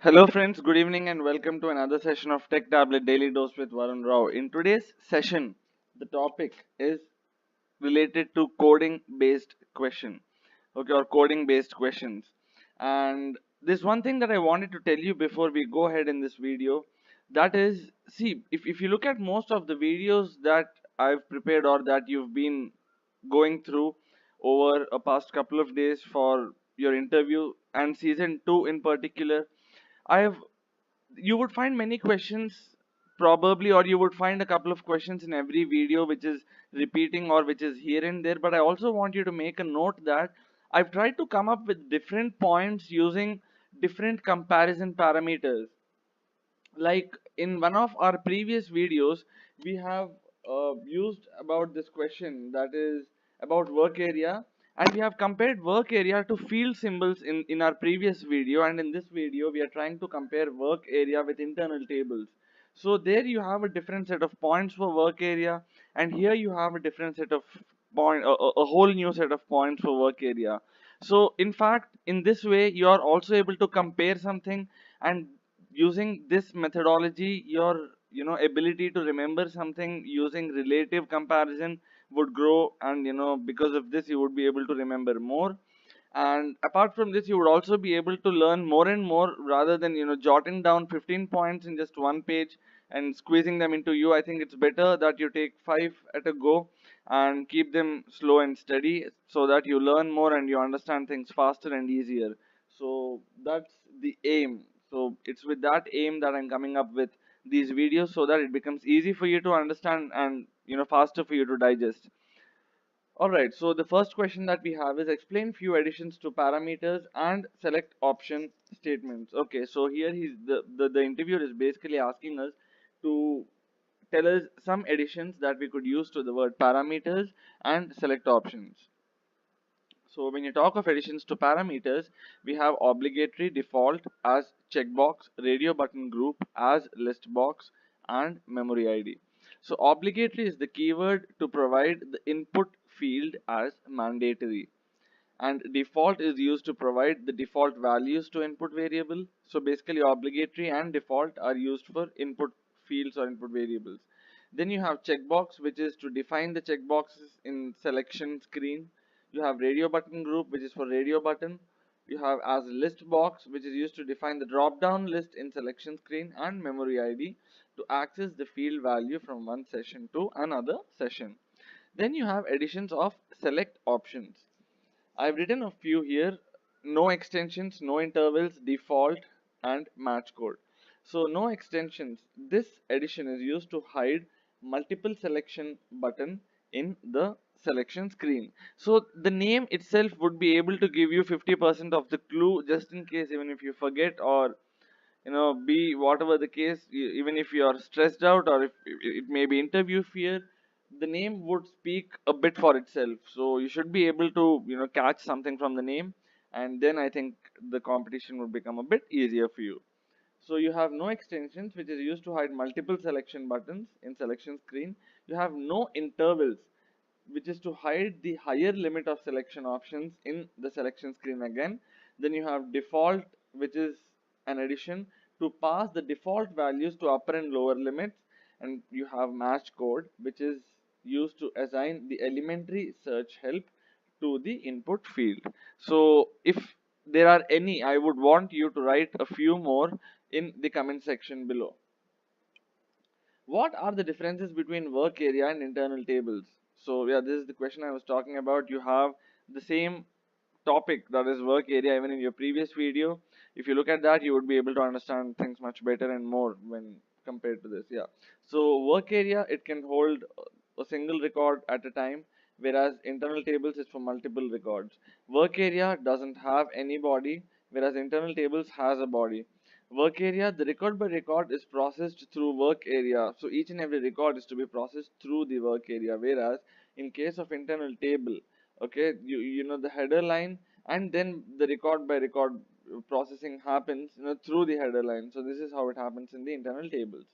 Hello friends, good evening and welcome to another session of Tech Tablet Daily Dose with Varun Rao. In today's session, the topic is related to coding based question, okay, or coding based questions. And there's one thing that I wanted to tell you before we go ahead in this video. That is, see, if you look at most of the videos that I've prepared or that you've been going through over a past couple of days for your interview and season 2 in particular, I have you would find many questions probably, or you would find a couple of questions in every video which is repeating or which is here and there. But I also want you to make a note that I've tried to come up with different points using different comparison parameters. Like in one of our previous videos, we have used about this question, that is about work area, and we have compared work area to field symbols in our previous video, and in this video we are trying to compare work area with internal tables. So there you have a different set of points for work area, and here you have a different set of a whole new set of points for work area. So in fact, in this way you are also able to compare something, and using this methodology your ability to remember something using relative comparison would grow, and because of this you would be able to remember more. And apart from this, you would also be able to learn more and more, rather than jotting down 15 points in just one page and squeezing them into you. I think it's better that you take 5 at a go and keep them slow and steady, so that you learn more and you understand things faster and easier. So that's the aim. So it's with that aim that I'm coming up with these videos, so that it becomes easy for you to understand and faster for you to digest. Alright, so the first question that we have is explain few additions to parameters and select option statements. Okay, so here the interviewer is basically asking us to tell us some additions that we could use to the word parameters and select options. So when you talk of additions to parameters, we have obligatory default as checkbox, radio button group as list box, and memory ID. So obligatory is the keyword to provide the input field as mandatory, and default is used to provide the default values to input variable. So basically obligatory and default are used for input fields or input variables. Then you have checkbox, which is to define the checkboxes in selection screen. You have radio button group, which is for radio button. You have as list box, which is used to define the drop down list in selection screen, and memory ID to access the field value from one session to another session. Then you have additions of select options. I've written a few here: no extensions, no intervals, default, and match code. So no extensions. This addition is used to hide multiple selection button in the selection screen. So the name itself would be able to give you 50% of the clue, just in case even if you forget, or be whatever the case, even if you are stressed out, or if it may be interview fear, the name would speak a bit for itself. So you should be able to catch something from the name, and then I think the competition would become a bit easier for you. So you have no extensions, which is used to hide multiple selection buttons in selection screen. You have no intervals, which is to hide the higher limit of selection options in the selection screen again. Then you have default, which is an addition to pass the default values to upper and lower limits. And you have match code, which is used to assign the elementary search help to the input field. So if there are any, I would want you to write a few more in the comment section below. What are the differences between work area and internal tables? So yeah, this is the question I was talking about. You have the same topic, that is work area, even in your previous video. If you look at that, you would be able to understand things much better and more when compared to this. Yeah, so work area, it can hold a single record at a time, whereas internal tables is for multiple records. Work area doesn't have any body, whereas internal tables has a body. Work area, the record by record is processed through work area. So each and every record is to be processed through the work area. Whereas in case of internal table, okay, you know the header line, and then the record by record processing happens through the header line. So this is how it happens in the internal tables.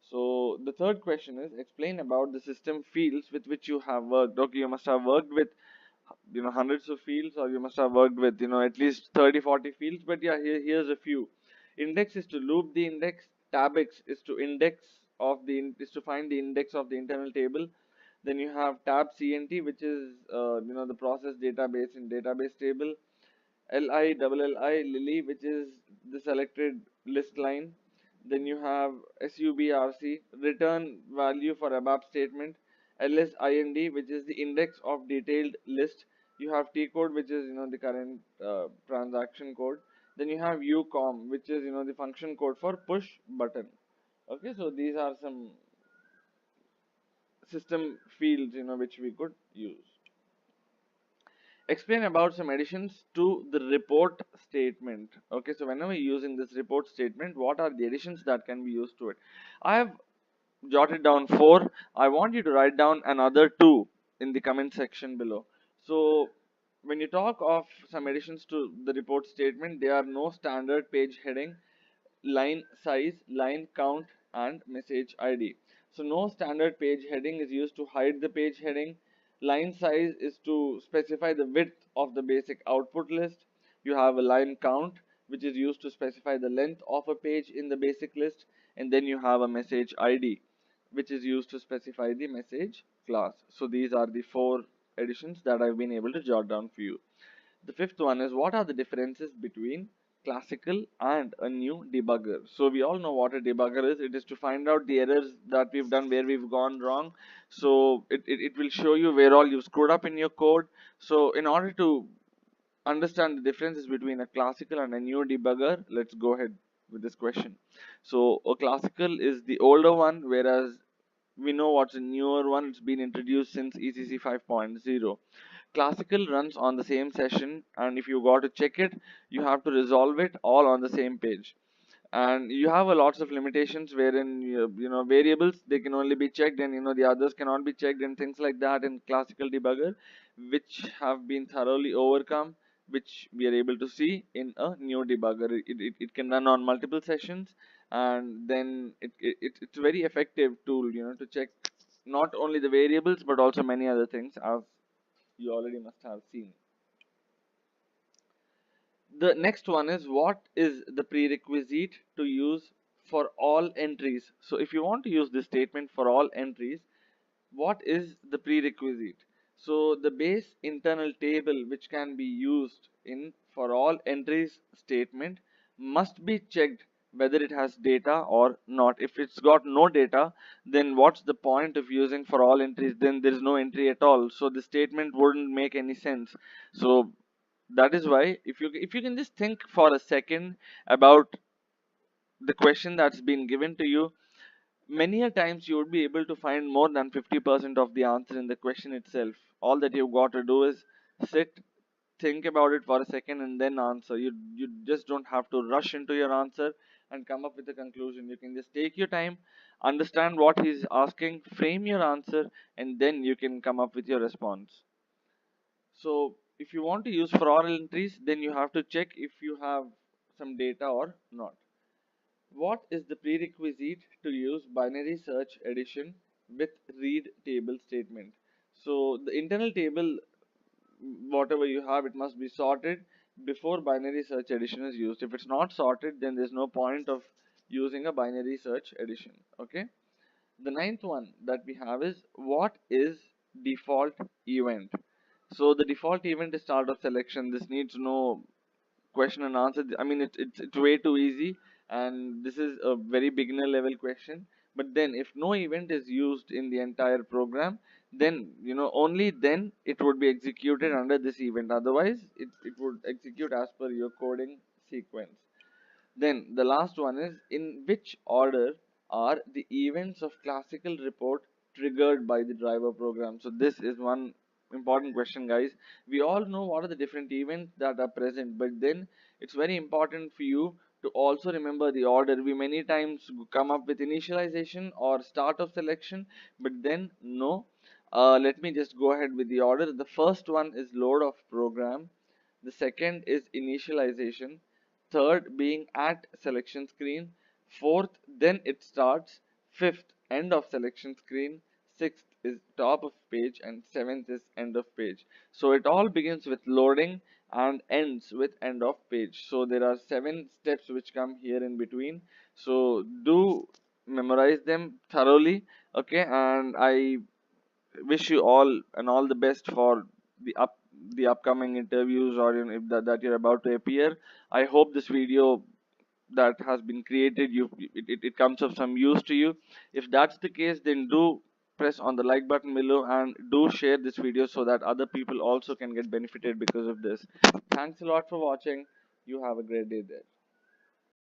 So the third question is explain about the system fields with which you have worked. Okay, you must have worked with hundreds of fields, or you must have worked with at least 30-40 fields. But yeah, here's a few. Index is to loop the index. Tabix is to is to find the index of the internal table. Then you have tab cnt, which is the process database in database table. LI Lily, which is the selected list line. Then you have SUBRC, return value for ABAP statement. LSIND, which is the index of detailed list. You have T code, which is the current transaction code. Then you have UCOM, which is the function code for push button. Okay, so these are some system fields which we could use. Explain about some additions to the report statement. Okay, so whenever you're using this report statement, what are the additions that can be used to it? I have jotted down 4. I want you to write down another 2 in the comment section below. So when you talk of some additions to the report statement, there are no standard page heading, line size, line count, and message ID. So no standard page heading is used to hide the page heading. Line size is to specify the width of the basic output list. You have a line count, which is used to specify the length of a page in the basic list. And then you have a message ID, which is used to specify the message class. So these are the 4 additions that I've been able to jot down for you. The fifth one is, what are the differences between classical and a new debugger? So we all know what a debugger is. It is to find out the errors that we've done, where we've gone wrong. So it will show you where all you've screwed up in your code. So in order to understand the differences between a classical and a new debugger, let's go ahead with this question. So a classical is the older one, whereas we know what's a newer one. It's been introduced since ECC 5.0. Classical runs on the same session, and if you got to check it, you have to resolve it all on the same page. And you have a lots of limitations wherein variables, they can only be checked, and the others cannot be checked, and things like that in classical debugger, which have been thoroughly overcome, which we are able to see in a new debugger. It can run on multiple sessions, and then it's a very effective tool to check not only the variables but also many other things, as you already must have seen. The next one is, what is the prerequisite to use for all entries? So if you want to use this statement for all entries, what is the prerequisite? So the base internal table which can be used in for all entries statement must be checked whether it has data or not. If it's got no data, then what's the point of using for all entries? Then there is no entry at all, so the statement wouldn't make any sense. So that is why, if you can just think for a second about the question that's been given to you, many a times you would be able to find more than 50% of the answer in the question itself. All that you've got to do is sit, think about it for a second, and then answer. You just don't have to rush into your answer and come up with a conclusion. You can just take your time, understand what he's asking, frame your answer, and then you can come up with your response. So if you want to use for all entries, then you have to check if you have some data or not. What is the prerequisite to use binary search addition with read table statement? So the internal table, whatever you have, it must be sorted before binary search addition is used. If it's not sorted, then there's no point of using a binary search addition. Okay. The ninth one that we have is, what is default event? So the default event is start of selection. This needs no question and answer. I mean, it's way too easy, and this is a very beginner level question. But then if no event is used in the entire program, then only then it would be executed under this event. Otherwise it would execute as per your coding sequence. Then the last one is, in which order are the events of classical report triggered by the driver program? So this is one important question, guys. We all know what are the different events that are present, but then it's very important for you to also remember the order. We many times come up with initialization or start of selection, but then no. Let me just go ahead with the order. The first one is load of program. The second is initialization. Third being at selection screen. Fourth, then it starts. Fifth, end of selection screen. Sixth is top of page, and seventh is end of page. So it all begins with loading, and ends with end of page. So there are 7 steps which come here in between. So do memorize them thoroughly. Okay, and I wish you all the best for the up the upcoming interviews, or if that you're about to appear. I hope this video that has been created, it comes of some use to you. If that's the case, then do press on the like button below and do share this video so that other people also can get benefited because of this. Thanks a lot for watching. You have a great day there.